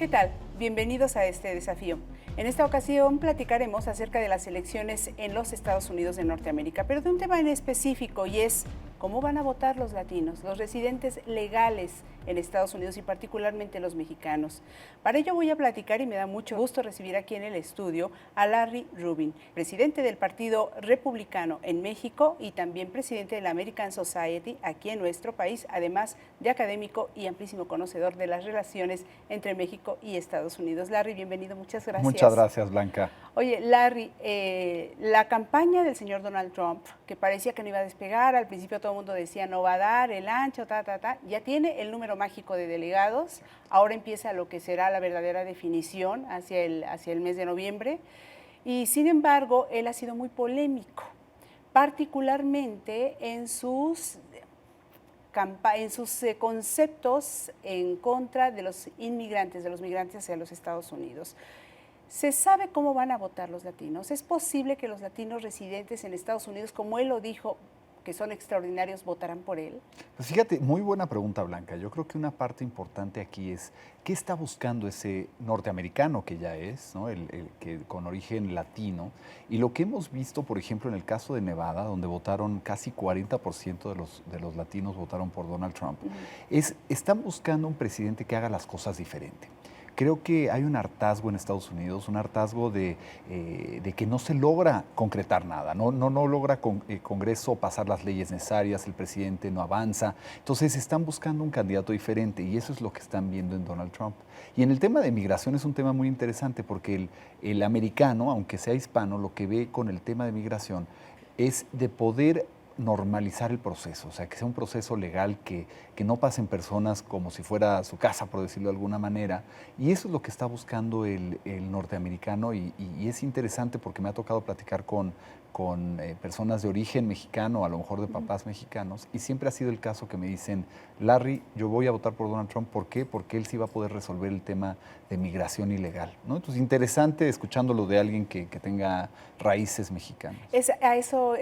¿Qué tal? Bienvenidos a este desafío. En esta ocasión platicaremos acerca de las elecciones en los Estados Unidos de Norteamérica, pero de un tema en específico, y es cómo van a votar los latinos, los residentes legales en Estados Unidos y particularmente los mexicanos. Para ello voy a platicar, y me da mucho gusto recibir aquí en el estudio a Larry Rubin, presidente del Partido Republicano en México y también presidente de la American Society aquí en nuestro país, además de académico y amplísimo conocedor de las relaciones entre México y Estados Unidos. Larry, bienvenido, muchas gracias. Muchas gracias, Blanca. Oye, Larry, la campaña del señor Donald Trump, que parecía que no iba a despegar, al principio todo el mundo decía no va a dar el ancho, ya tiene el número mágico de delegados, ahora empieza lo que será la verdadera definición hacia el mes de noviembre, y sin embargo, él ha sido muy polémico, particularmente en sus conceptos en contra de los inmigrantes, de los migrantes hacia los Estados Unidos. ¿Se sabe cómo van a votar los latinos? ¿Es posible que los latinos residentes en Estados Unidos, como él lo dijo, que son extraordinarios, votarán por él? Pues fíjate, muy buena pregunta, Blanca. Yo creo que una parte importante aquí es qué está buscando ese norteamericano que ya es, ¿no? el que con origen latino. Y lo que hemos visto, por ejemplo, en el caso de Nevada, donde votaron casi 40% de los latinos votaron por Donald Trump, están buscando un presidente que haga las cosas diferente. Creo que hay un hartazgo en Estados Unidos, un hartazgo de que no se logra concretar nada, no logra el Congreso pasar las leyes necesarias, el presidente no avanza. Entonces están buscando un candidato diferente y eso es lo que están viendo en Donald Trump. Y en el tema de migración es un tema muy interesante porque el americano, aunque sea hispano, lo que ve con el tema de migración es de poder normalizar el proceso, o sea, que sea un proceso legal, que no pasen personas como si fuera su casa, por decirlo de alguna manera, y eso es lo que está buscando el norteamericano y es interesante porque me ha tocado platicar con personas de origen mexicano, a lo mejor de papás mexicanos, y siempre ha sido el caso que me dicen, Larry, yo voy a votar por Donald Trump, ¿por qué? Porque él sí va a poder resolver el tema de migración ilegal, ¿no? Entonces, interesante escuchándolo de alguien que tenga raíces mexicanas. A eso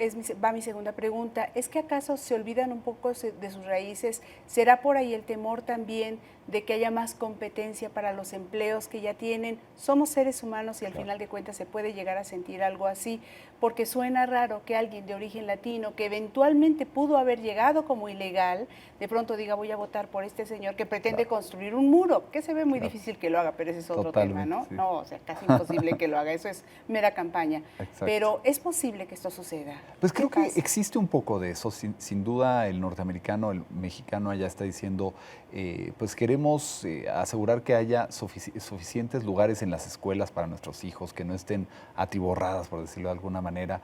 va mi segunda pregunta. ¿Es que acaso se olvidan un poco de sus raíces? ¿Será por ahí el temor también de que haya más competencia para los empleos que ya tienen? Somos seres humanos y al final de cuentas se puede llegar a sentir algo así, porque suena raro que alguien de origen latino, que eventualmente pudo haber llegado como ilegal, de pronto diga voy a votar por este señor que pretende construir un muro, que se ve muy difícil que lo haga, pero ese es otro tema, ¿no? Sí. No, o sea, casi imposible que lo haga, eso es mera campaña. Exacto. Pero ¿es posible que esto suceda? Pues creo que existe un poco de eso, sin duda el norteamericano, el mexicano allá está diciendo, pues queremos asegurar que haya suficientes lugares en las escuelas para nuestros hijos, que no estén atiborradas, por decirlo de alguna manera,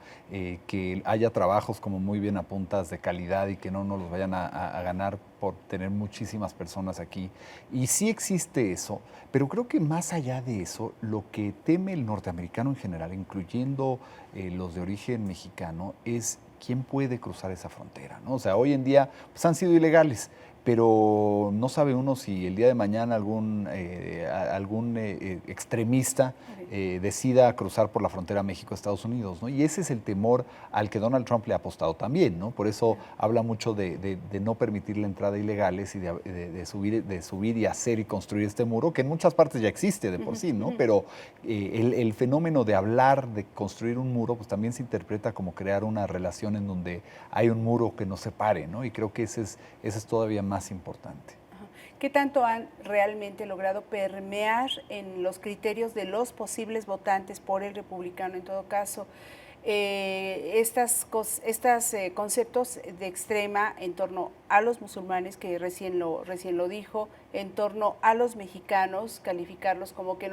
que haya trabajos, como muy bien apuntas, de calidad y que no nos los vayan a ganar por tener muchísimas personas aquí. Y sí existe eso, pero creo que más allá de eso, lo que teme el norteamericano en general, incluyendo los de origen mexicano, es quién puede cruzar esa frontera, ¿no? O sea, hoy en día pues, han sido ilegales, pero no sabe uno si el día de mañana algún extremista decida cruzar por la frontera México-Estados Unidos, ¿no? Y ese es el temor al que Donald Trump le ha apostado también, ¿no? Por eso habla mucho de no permitir la entrada de ilegales y de subir y hacer y construir este muro, que en muchas partes ya existe de por sí, ¿no? Pero el fenómeno de hablar de construir un muro, pues también se interpreta como crear una relación en donde hay un muro que nos separe, ¿no? Y creo que ese es todavía más importante. ¿Qué tanto han realmente logrado permear en los criterios de los posibles votantes por el republicano, en todo caso, estos conceptos de extrema en torno a los musulmanes, que recién lo dijo, en torno a los mexicanos, calificarlos como que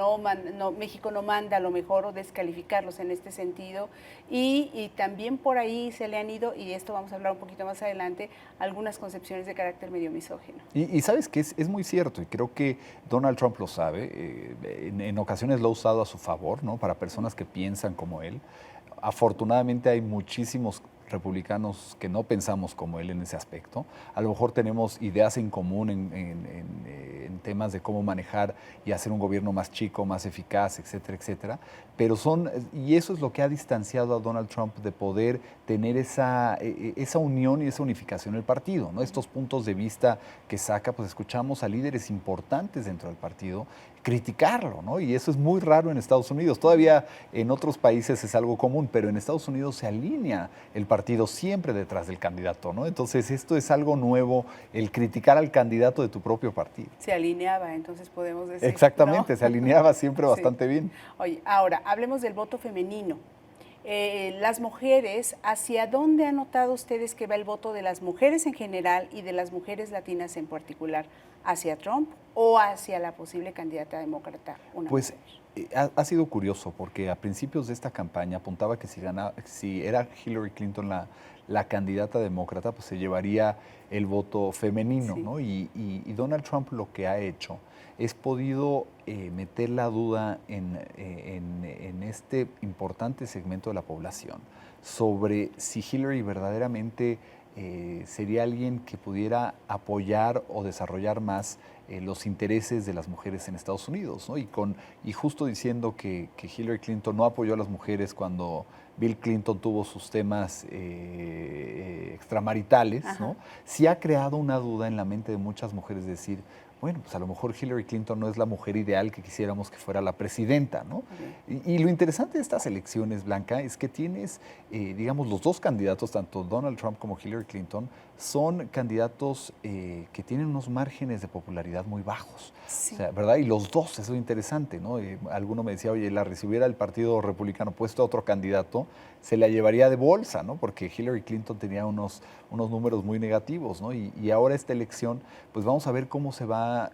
México no manda a lo mejor, o descalificarlos en este sentido, y también por ahí se le han ido, y esto vamos a hablar un poquito más adelante, algunas concepciones de carácter medio misógino. Y sabes que es muy cierto, y creo que Donald Trump lo sabe, en ocasiones lo ha usado a su favor, ¿no? Para personas que piensan como él. Afortunadamente hay muchísimos republicanos que no pensamos como él en ese aspecto. A lo mejor tenemos ideas en común en temas de cómo manejar y hacer un gobierno más chico, más eficaz, etcétera, etcétera. Pero y eso es lo que ha distanciado a Donald Trump de poder tener esa unión y esa unificación en el partido, ¿no? Estos puntos de vista que saca, pues escuchamos a líderes importantes dentro del partido criticarlo, ¿no? Y eso es muy raro en Estados Unidos. Todavía en otros países es algo común, pero en Estados Unidos se alinea el partido siempre detrás del candidato, ¿no? Entonces esto es algo nuevo, el criticar al candidato de tu propio partido. Se alineaba, entonces podemos decir. Exactamente, ¿no? Se alineaba siempre Sí. bastante bien. Oye, ahora, hablemos del voto femenino. Las mujeres, ¿hacia dónde han notado ustedes que va el voto de las mujeres en general y de las mujeres latinas en particular? ¿Hacia Trump o hacia la posible candidata demócrata? Pues ha sido curioso porque a principios de esta campaña apuntaba que si era Hillary Clinton la candidata demócrata, pues se llevaría el voto femenino, sí, ¿no? Y Donald Trump lo que ha hecho es podido meter la duda en este importante segmento de la población sobre si Hillary verdaderamente sería alguien que pudiera apoyar o desarrollar más los intereses de las mujeres en Estados Unidos, ¿no? Y justo diciendo que Hillary Clinton no apoyó a las mujeres cuando Bill Clinton tuvo sus temas extramaritales, ¿no? Sí ha creado una duda en la mente de muchas mujeres de decir, bueno, pues a lo mejor Hillary Clinton no es la mujer ideal que quisiéramos que fuera la presidenta, ¿no? Y lo interesante de estas elecciones, Blanca, es que tienes, digamos, los dos candidatos, tanto Donald Trump como Hillary Clinton, son candidatos que tienen unos márgenes de popularidad muy bajos, sí, o sea, ¿verdad? Y los dos, eso es interesante, ¿no? Alguno me decía, oye, si hubiera el Partido Republicano puesto a otro candidato, se la llevaría de bolsa, ¿no? Porque Hillary Clinton tenía unos números muy negativos, ¿no? Y ahora esta elección, pues vamos a ver cómo se va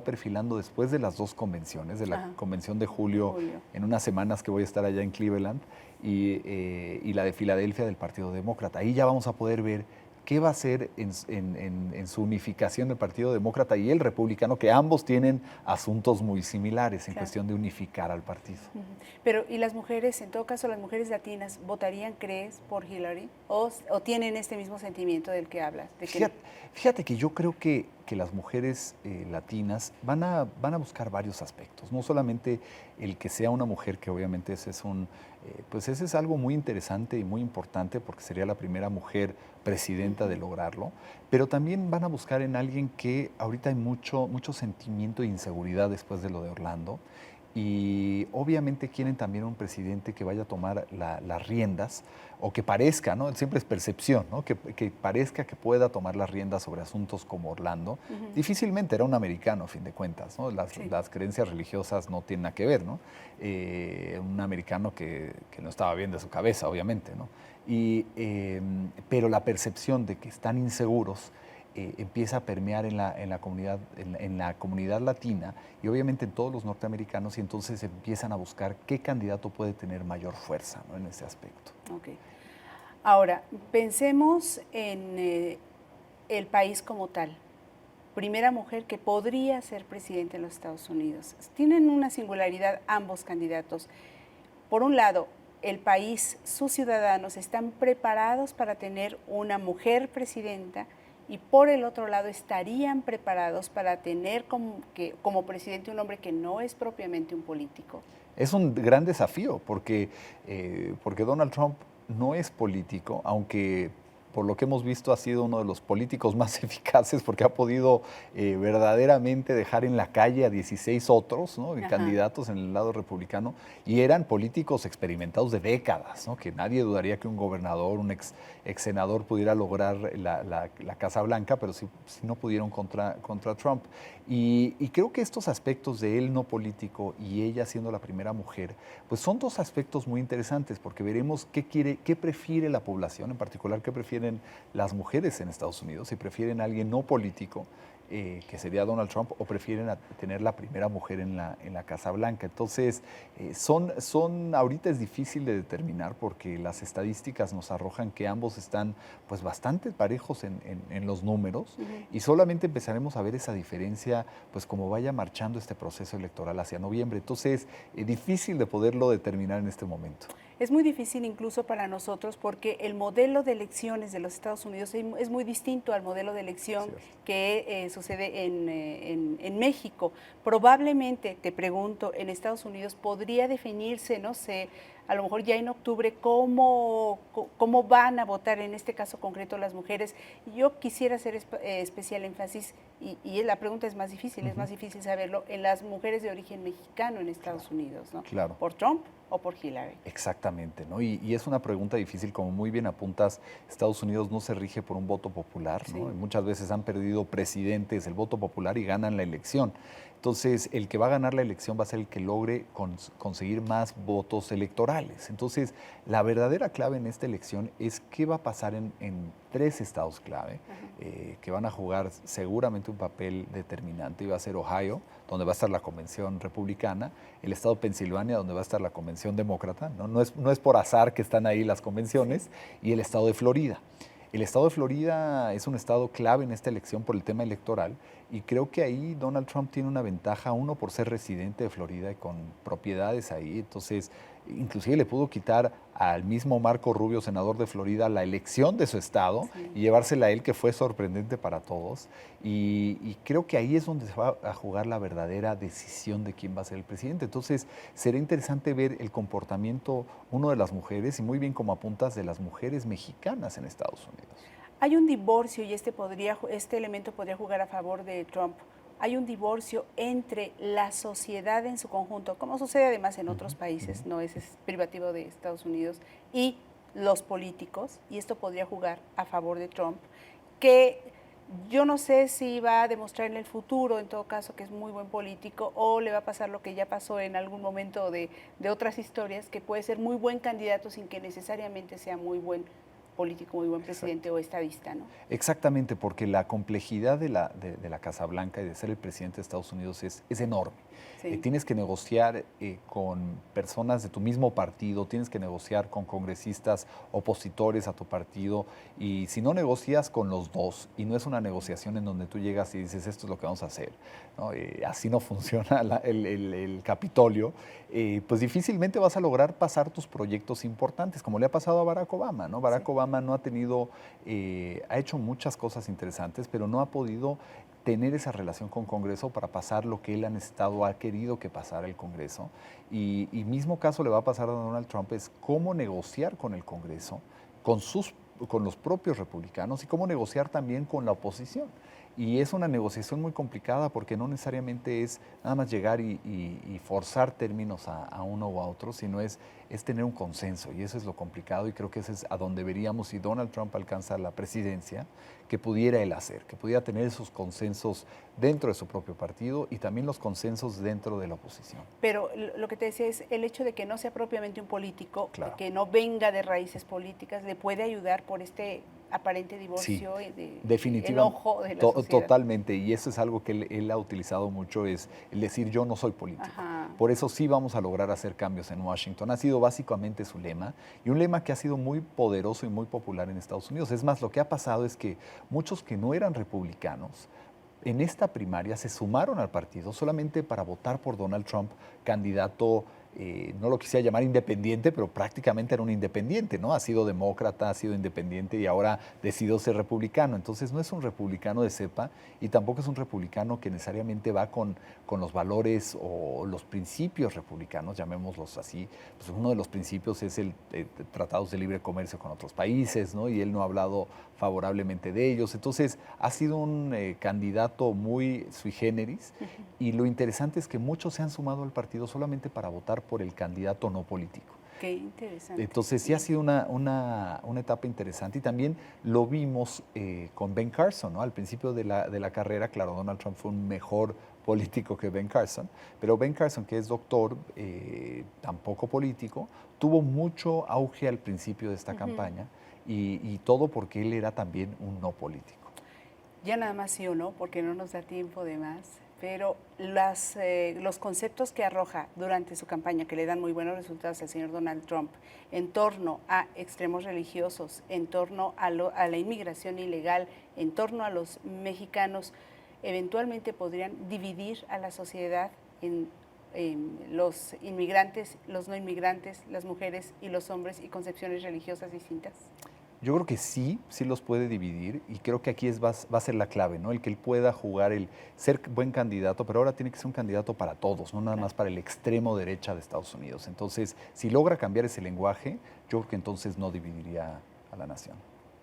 perfilando después de las dos convenciones, de la convención de julio, en unas semanas que voy a estar allá en Cleveland, y la de Filadelfia del Partido Demócrata. Ahí ya vamos a poder ver qué va a hacer en su unificación del Partido Demócrata y el Republicano, que ambos tienen asuntos muy similares en cuestión de unificar al partido. Pero, ¿y las mujeres, en todo caso, las mujeres latinas, votarían, crees, por Hillary? ¿O tienen este mismo sentimiento del que hablas? Fíjate que yo creo que las mujeres latinas van a buscar varios aspectos, no solamente el que sea una mujer, que obviamente ese es algo muy interesante y muy importante porque sería la primera mujer presidenta de lograrlo, pero también van a buscar en alguien que ahorita hay mucho sentimiento de inseguridad después de lo de Orlando, y obviamente quieren también un presidente que vaya a tomar las riendas, o que parezca, ¿no? Siempre es percepción, ¿no? Que parezca que pueda tomar las riendas sobre asuntos como Orlando. Difícilmente era un americano, a fin de cuentas, ¿no? Las creencias religiosas no tienen nada que ver, ¿no? Un americano que no estaba bien de su cabeza, obviamente, ¿no? Pero la percepción de que están inseguros empieza a permear en la comunidad latina y obviamente en todos los norteamericanos, y entonces empiezan a buscar qué candidato puede tener mayor fuerza, ¿no? En ese aspecto. Okay. Ahora, pensemos en el país como tal. Primera mujer que podría ser presidente de los Estados Unidos. Tienen una singularidad ambos candidatos. Por un lado, el país, sus ciudadanos están preparados para tener una mujer presidenta, y por el otro lado estarían preparados para tener como presidente un hombre que no es propiamente un político. Es un gran desafío porque Donald Trump no es político, aunque por lo que hemos visto ha sido uno de los políticos más eficaces porque ha podido verdaderamente dejar en la calle a 16 otros, ¿no? Candidatos en el lado republicano, y eran políticos experimentados de décadas, ¿no? Que nadie dudaría que un gobernador, un ex senador pudiera lograr la Casa Blanca, pero sí no pudieron contra Trump. Y creo que estos aspectos de él no político y ella siendo la primera mujer, pues son dos aspectos muy interesantes porque veremos qué prefiere la población, en particular qué prefieren las mujeres en Estados Unidos, si prefieren a alguien no político que sería Donald Trump, o prefieren tener la primera mujer en la Casa Blanca. Entonces, ahorita es difícil de determinar porque las estadísticas nos arrojan que ambos están pues bastante parejos en los números, y solamente empezaremos a ver esa diferencia pues como vaya marchando este proceso electoral hacia noviembre. Entonces, difícil de poderlo determinar en este momento. Es muy difícil incluso para nosotros porque el modelo de elecciones de los Estados Unidos es muy distinto al modelo de elección que sucede en México. Probablemente, te pregunto, en Estados Unidos podría definirse, no sé, a lo mejor ya en octubre, cómo van a votar, en este caso concreto las mujeres. Yo quisiera hacer especial énfasis, y la pregunta es más difícil, es más difícil saberlo, en las mujeres de origen mexicano en Estados Unidos, ¿no? Claro. ¿Por Trump o por Hillary? Exactamente, ¿no? Y es una pregunta difícil, como muy bien apuntas. Estados Unidos no se rige por un voto popular, ¿no? Y muchas veces han perdido presidentes el voto popular y ganan la elección. Entonces, el que va a ganar la elección va a ser el que logre conseguir más votos electorales. Entonces, la verdadera clave en esta elección es qué va a pasar en 3 estados clave, que van a jugar seguramente un papel determinante, y va a ser Ohio, donde va a estar la convención republicana, el estado de Pensilvania, donde va a estar la convención demócrata, ¿no? No es por azar que están ahí las convenciones, y el estado de Florida. El estado de Florida es un estado clave en esta elección por el tema electoral, y creo que ahí Donald Trump tiene una ventaja, uno por ser residente de Florida y con propiedades ahí. Entonces, inclusive le pudo quitar al mismo Marco Rubio, senador de Florida, la elección de su estado y llevársela a él, que fue sorprendente para todos. Y creo que ahí es donde se va a jugar la verdadera decisión de quién va a ser el presidente. Entonces, será interesante ver el comportamiento, uno, de las mujeres, y muy bien como apuntas, de las mujeres mexicanas en Estados Unidos. Hay un divorcio, y este elemento podría jugar a favor de Trump. Hay un divorcio entre la sociedad en su conjunto, como sucede además en otros países, no es privativo de Estados Unidos, y los políticos, y esto podría jugar a favor de Trump, que yo no sé si va a demostrar en el futuro, en todo caso, que es muy buen político, o le va a pasar lo que ya pasó en algún momento de otras historias, que puede ser muy buen candidato sin que necesariamente sea muy buen político, muy buen presidente o estadista, ¿no? Exactamente, porque la complejidad de la Casa Blanca y de ser el presidente de Estados Unidos es enorme. Tienes que negociar con personas de tu mismo partido, tienes que negociar con congresistas opositores a tu partido, y si no negocias con los dos, y no es una negociación en donde tú llegas y dices esto es lo que vamos a hacer, ¿no? Así no funciona el Capitolio, pues difícilmente vas a lograr pasar tus proyectos importantes, como le ha pasado a Barack Obama, ¿no? Barack Obama no ha tenido, ha hecho muchas cosas interesantes, pero no ha podido tener esa relación con Congreso para pasar lo que él ha necesitado, ha querido que pasara el Congreso. Y mismo caso le va a pasar a Donald Trump, es cómo negociar con el Congreso, con los propios republicanos, y cómo negociar también con la oposición. Y es una negociación muy complicada porque no necesariamente es nada más llegar y forzar términos a uno o a otro, sino es tener un consenso, y eso es lo complicado, y creo que ese es a donde veríamos, si Donald Trump alcanza la presidencia, que pudiera él hacer, que pudiera tener esos consensos dentro de su propio partido y también los consensos dentro de la oposición. Pero lo que te decía es el hecho de que no sea propiamente un político, que no venga de raíces políticas, le puede ayudar por este aparente divorcio y de enojo de la sociedad. Totalmente, y eso es algo que él ha utilizado mucho, es el decir yo no soy político. Por eso sí vamos a lograr hacer cambios en Washington. Ha sido básicamente su lema, y un lema que ha sido muy poderoso y muy popular en Estados Unidos. Es más, lo que ha pasado es que muchos que no eran republicanos en esta primaria se sumaron al partido solamente para votar por Donald Trump, candidato, no lo quisiera llamar independiente, pero prácticamente era un independiente, ¿no? Ha sido demócrata, ha sido independiente y ahora decidió ser republicano. Entonces no es un republicano de cepa, y tampoco es un republicano que necesariamente va con los valores o los principios republicanos, llamémoslos así. Pues uno de los principios es el tratados de libre comercio con otros países, ¿no? Y él no ha hablado favorablemente de ellos. Entonces ha sido un candidato muy sui generis, y lo interesante es que muchos se han sumado al partido solamente para votar por el candidato no político. Qué interesante. Entonces sí ha sido una etapa interesante, y también lo vimos con Ben Carson, ¿no? Al principio de la carrera, claro, Donald Trump fue un mejor político que Ben Carson, pero Ben Carson, que es doctor, tampoco político, tuvo mucho auge al principio de esta campaña, y todo porque él era también un no político. Ya nada más sí o no, porque no nos da tiempo de más, pero los conceptos que arroja durante su campaña, que le dan muy buenos resultados al señor Donald Trump, en torno a extremos religiosos, en torno a la inmigración ilegal, en torno a los mexicanos, eventualmente podrían dividir a la sociedad en los inmigrantes, los no inmigrantes, las mujeres y los hombres y concepciones religiosas distintas. Yo creo que sí, sí los puede dividir y creo que aquí va a ser la clave, ¿no? El que él pueda jugar, el ser buen candidato, pero ahora tiene que ser un candidato para todos, no nada más para el extremo derecha de Estados Unidos. Entonces, si logra cambiar ese lenguaje, yo creo que entonces no dividiría a la nación.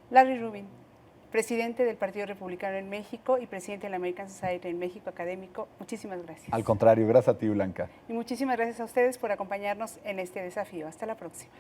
Larry Rubin, presidente del Partido Republicano en México y presidente de la American Society en México, académico, muchísimas gracias. Al contrario, gracias a ti, Blanca. Y muchísimas gracias a ustedes por acompañarnos en este desafío. Hasta la próxima.